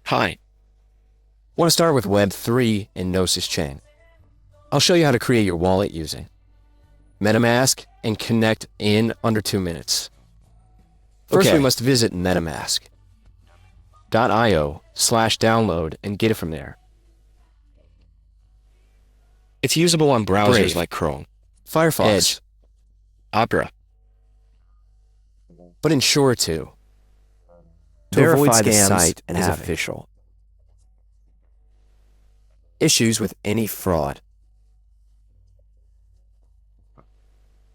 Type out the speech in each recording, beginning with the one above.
Hi. Want to start with Web 3 and Gnosis Chain. I'll show you how to create your wallet using Metamask and connect in under 2 minutes. First, we must visit metamask.io/download and get it from there. It's usable on browsers Brave, like Chrome, Firefox, Edge, Opera, but ensure to verify avoid the scams site and is have official. Issues with any fraud.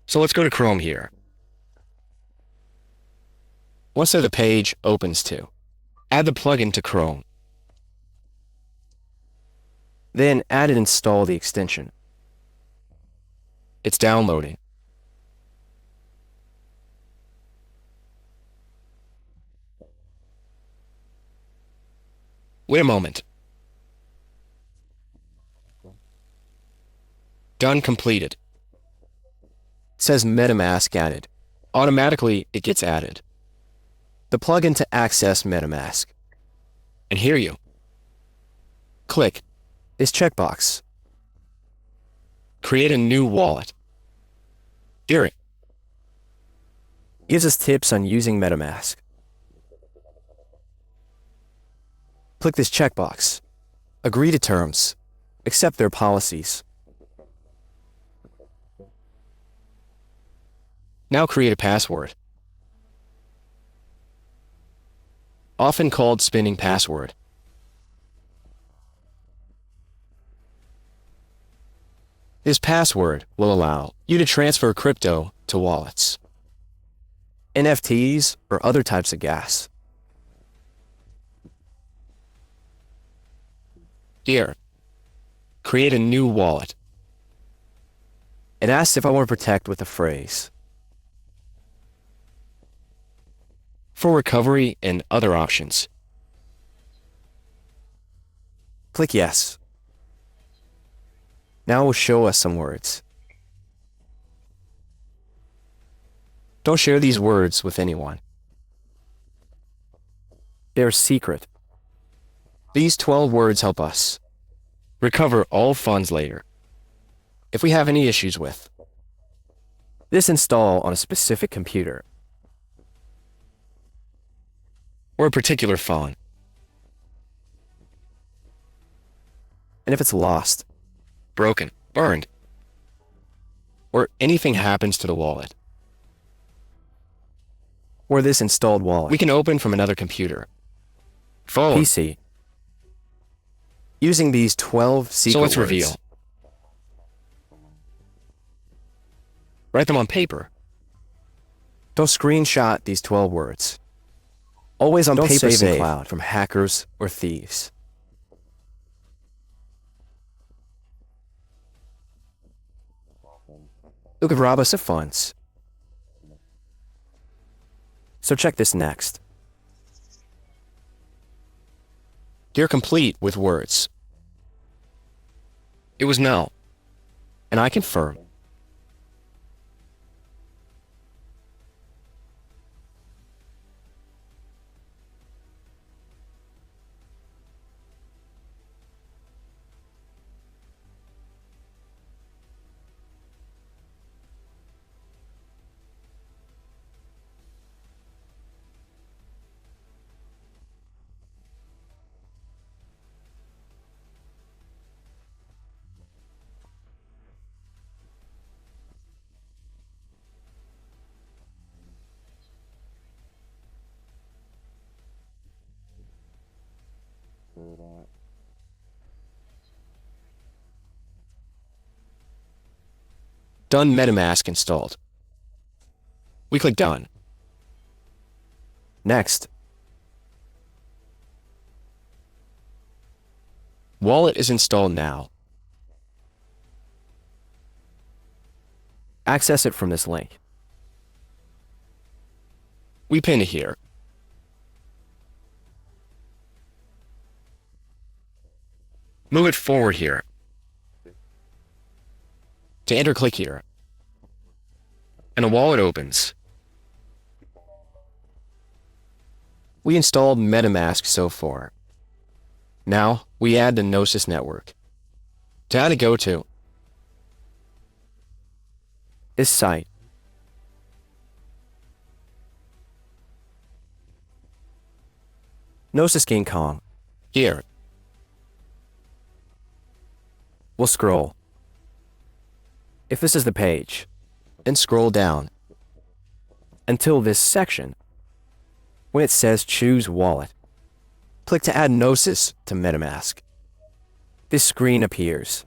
So let's go to Chrome here. Once the page opens to, add the plugin to Chrome. Then add and install the extension. It's downloading. Wait a moment. Done completed. It says MetaMask added. Automatically, it gets added. The plugin to access MetaMask. And here you click this checkbox. Create a new wallet. Here it gives us tips on using MetaMask. Click this checkbox. Agree to terms. Accept their policies. Now create a password. Often called spinning password. This password will allow you to transfer crypto to wallets, NFTs, or other types of gas. Here, create a new wallet. It asks if I want to protect with a phrase. For recovery and other options, click yes. Now it will show us some words. Don't share these words with anyone. They're secret. These 12 words help us recover all funds later if we have any issues with this. Install on a specific computer or a particular phone. And if it's lost, broken, burned, or anything happens to the wallet or this installed wallet, we can open from another computer, phone, PC, using these 12 secret words. So let's reveal. Write them on paper. Don't screenshot these 12 words. Always on paper safe cloud from hackers or thieves. Who could rob us of funds? So check this next. You're complete with words. It was no, and I confirm. Done. MetaMask installed. We click Done. Next. Wallet is installed now. Access it from this link. We pin it here. Move it forward here. To enter, click here. And a wallet opens. We installed Metamask so far. Now, we add the Gnosis network. To add a go-to, is site. Gnosis King Kong. Here. We'll scroll. If this is the page, and scroll down until this section. When it says Choose Wallet, click to add Gnosis to Metamask. This screen appears.